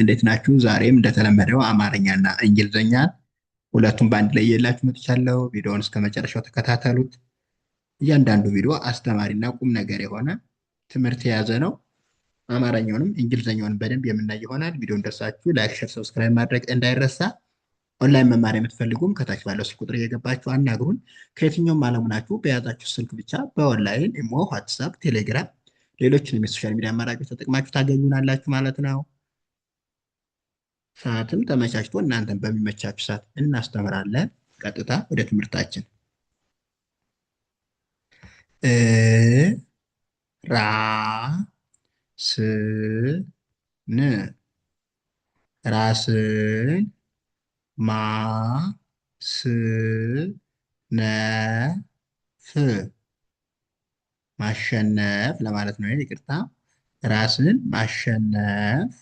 እንዴት ናችሁ? ዛሬም እንደተለመደው አማርኛና እንግሊዝኛ ሁለቱም በአንድ ላይ የላችሁ መጥቻለሁ። ቪዲዮውን እስከ መጨረሻው ተከታተሉት። እያንዳንዱ ቪዲዮ አስተማሪና ቁም ነገር የሆነ ትምህርት የያዘ ነው። አማርኛውንም እንግሊዝኛውንም በደንብ የምናይ ይሆናል። ቪዲዮ እንደሳችሁ ላይክ፣ ሸር፣ ሰብስክራይብ ማድረግ እንዳይረሳ። ኦንላይን መማር የምትፈልጉም ከታች ባለው ስልክ ቁጥር እየገባችሁ አናግሩን። ከየትኛውም ዓለም ናችሁ በያዛችሁ ስልክ ብቻ በኦንላይን ኢሞ፣ ዋትሳፕ፣ ቴሌግራም ሌሎችንም የሶሻል ሚዲያ አማራጮች ተጠቅማችሁ ታገኙናላችሁ ማለት ነው። ሰዓትም ተመቻችቶ እናንተን በሚመቻችሁ ሰዓት እናስተምራለን። ቀጥታ ወደ ትምህርታችን ራ ስ ን ራስን ማ ስ ነ ፍ ማሸነፍ ለማለት ነው። ይቅርታ፣ ራስን ማሸነፍ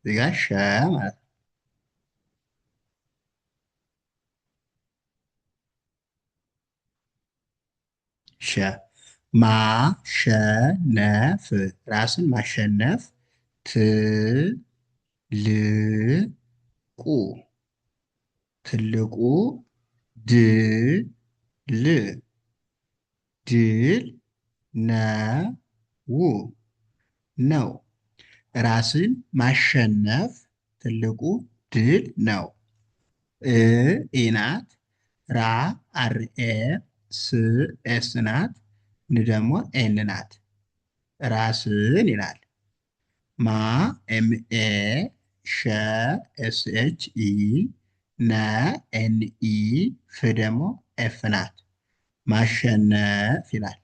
እዚጋ ሸ ማለት ነው። ሸ ማሸነፍ ራስን ማሸነፍ ትልቁ ትልቁ ድል ድል ነው። ራስን ማሸነፍ ትልቁ ድል ነው። ኢ ናት። ራ አርኤ ስ ኤስ ናት። ን ደግሞ ኤን ናት። ራስን ይላል። ማ ኤምኤ ሸ ኤስ ኤች ኢ ነ ኤን ኢ ፍ ደግሞ ኤፍ ናት። ማሸነፍ ይላል።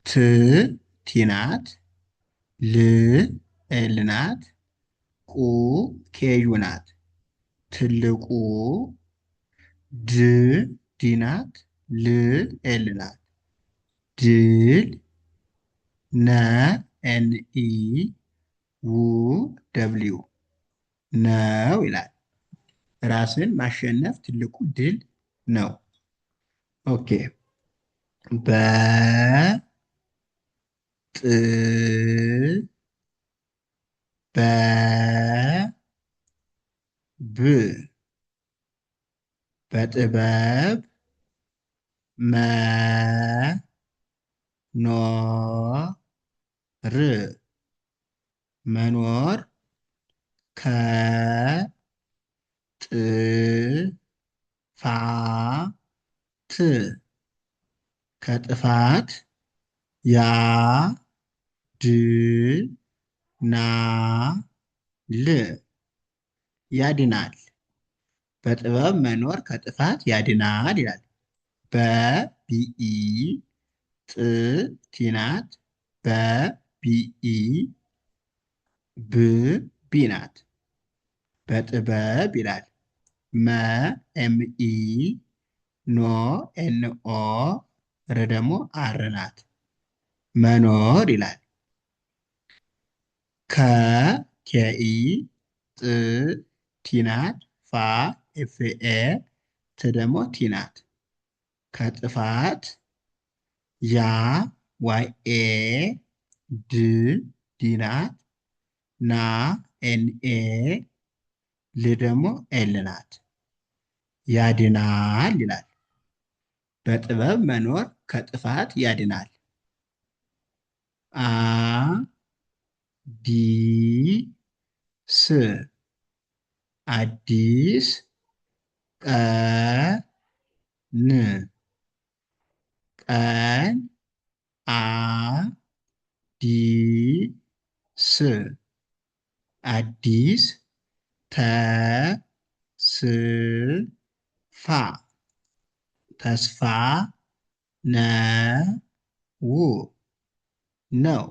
ት ቲ ናት። ል ኤል ናት። ቁ ኬዩ ናት። ትልቁ ድ ዲ ናት። ል ኤል ናት። ድል ነ ኤን ኢ ው ደብሊው ነው ይላል። ራስን ማሸነፍ ትልቁ ድል ነው። ኦኬ በ ጥ በ ብ በጥበብ መኖር መኖር ከጥፋት ከጥፋት ያድናል። በጥበብ መኖር ከጥፋት ያድናል ይላል። በቢኢ ጥ ቲናት በቢኢ ብ ቢ ናት። በጥበብ ይላል። መ ኤምኢ ኖ ኤንኦ ር ደግሞ አር ናት። መኖር ይላል። ከኬኢ ጥ ቲናት ፋ ኤፍኤ ት ደግሞ ቲናት። ከጥፋት ያ ዋይኤ ድ ዲናት ና ኤንኤ ል ደግሞ ኤል ናት። ያድናል ይላል። በጥበብ መኖር ከጥፋት ያድናል። አ ዲ ስ አዲስ ቀን ቀን አ ዲ ስ አዲስ ተስፋ ተስፋ ነው።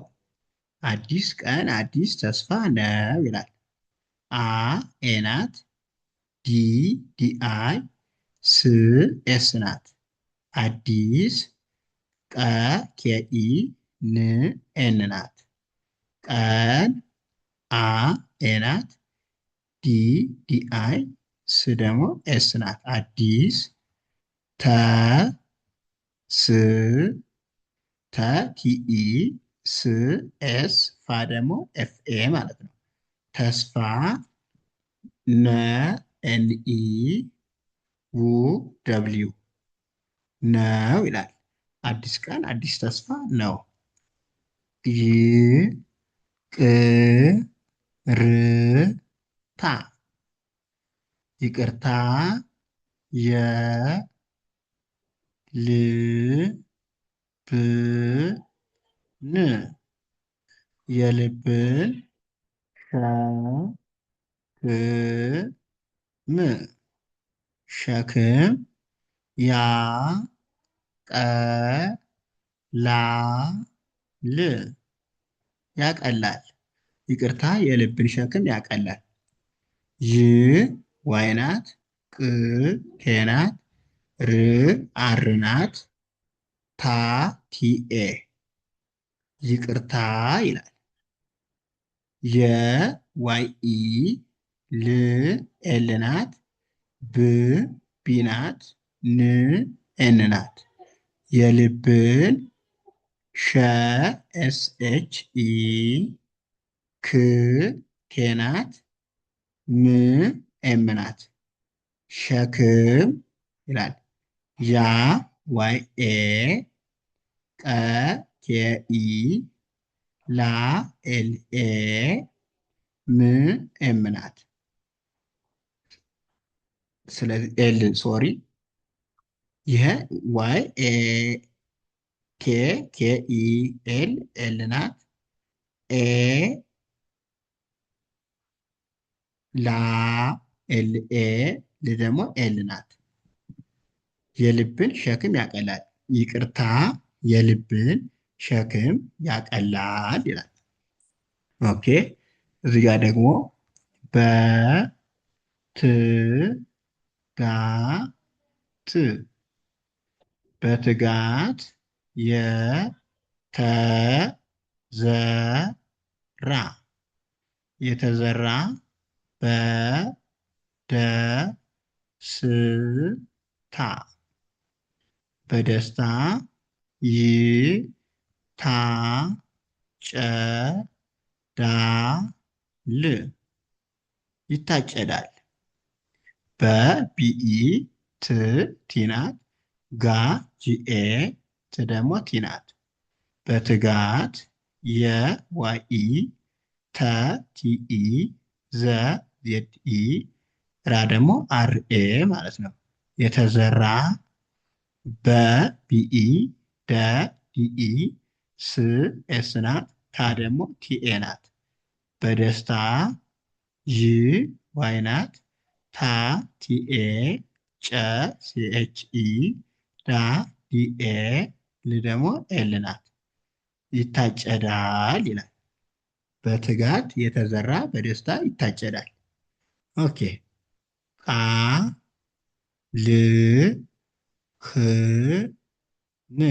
አዲስ ቀን አዲስ ተስፋ ነው ይላል። አ ኤ ናት። ዲ ዲአይ ስ ኤስ ናት። አዲስ ቀ ኬኢ ን ኤን ናት። ቀን አ ኤ ናት። ዲ ዲአይ ስ ደግሞ ኤስ ናት። አዲስ ተ ስ ተ ቲኢ ስ ኤስ ፋ ደግሞ ኤፍኤ ማለት ነው። ተስፋ ነ ኤንኢ ው ደብሊው ነው ይላል። አዲስ ቀን አዲስ ተስፋ ነው። ይቅርታ ይቅርታ የልብን ሸክም ያቀላል። ይቅርታ የልብን ሸክም ያቀላል። ይ ዋይናት ቅ ኬናት ር አርናት ታ ቲኤ ይቅርታ ይላል። የዋይኢ ል ኤልናት ብ ቢናት ን ኤንናት የልብን ሸ ኤስኤች ኢ ክ ኬናት ም ኤምናት ሸክም ይላል። ያ ዋይኤ ቀ ኬኢ ላ ኤልኤ ም ኤምናት ስለዚህ ኤል ሶሪ ይሄ ዋይ ኬ ኬኢ ኤል ኤል ናት። ኤ ላ ኤል ኤ ል ደግሞ ኤል ናት። የልብን ሸክም ያቀላል። ይቅርታ የልብን ሸክም ያቀላል ይላል። ኦኬ እዚህ ጋር ደግሞ በትጋት የተዘራ በደስታ ይታጨዳል። በቢኢ ት ቲናት ጋ ጂኤ ት ደግሞ ቲናት በትጋት የዋኢ ተ ቲኢ ዘ ዜድኢ ራ ደግሞ አርኤ ማለት ነው። የተዘራ በቢኢ ደ ዲኢ ስ ኤስ ናት ታ ደግሞ ቲኤ ናት። በደስታ ይ ዋይ ናት ታ ቲኤ ጨ ሲኤችኢ ዳ ዲኤ ል ደግሞ ኤል ናት። ይታጨዳል ይላል። በትጋት የተዘራ በደስታ ይታጨዳል። ኦኬ ቃ ል ህ ን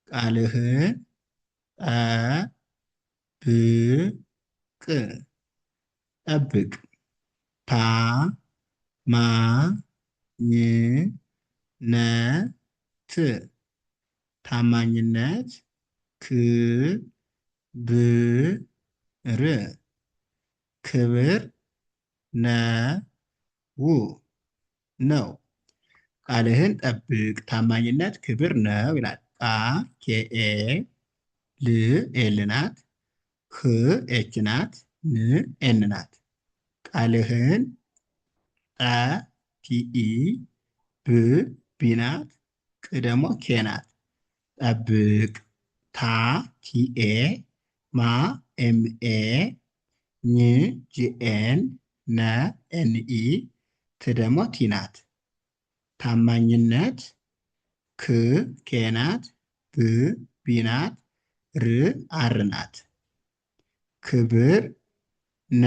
ቃልህን ጠብቅ ጠብቅ ታ ማ ኝ ነ ት ታማኝነት ክ ብ ር ክብር ነው። ቃልህን ጠብቅ ታማኝነት ክብር ነው ይላል። ቃ ኬኤ ል ኤል ናት ህ ኤች ናት ን ኤን ናት። ቃልህን ጠ ቲኢ ብ ቢ ናት ቅ ደግሞ ኬ ናት። ጠብቅ ታ ቲኤ ማ ኤምኤ ኝ ጂኤን ነ ኤንኢ ት ደግሞ ቲ ናት። ታማኝነት ክ ኬ ናት ብ ቢ ናት ር አር ናት። ክብር ነ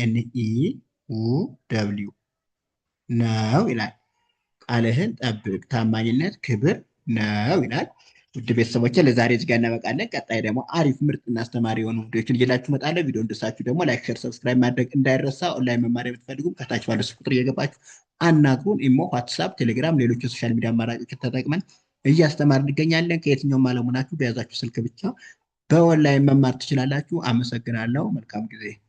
ኤንኢ ው ደብሊው ነው ይላል። ቃልህን ጠብቅ ታማኝነት ክብር ነው ይላል። ውድ ቤተሰቦቼ ለዛሬ እዚህ ጋር እናበቃለን። ቀጣይ ደግሞ አሪፍ ምርጥና አስተማሪ የሆኑ ቪዲዮችን እየላችሁ እመጣለሁ። ቪዲዮ እንድሳችሁ ደግሞ ላይክ፣ ሼር፣ ሰብስክራይብ ማድረግ እንዳይረሳ። ኦንላይን መማር የምትፈልጉም ከታች ባለው ስልክ ቁጥር እየገባችሁ አናግሩን። ኢሞ፣ ዋትሳፕ፣ ቴሌግራም፣ ሌሎች የሶሻል ሚዲያ አማራጮችን ተጠቅመን እያስተማር እንገኛለን። ከየትኛውም ዓለም ሆናችሁ በያዛችሁ ስልክ ብቻ በኦንላይን መማር ትችላላችሁ። አመሰግናለሁ። መልካም ጊዜ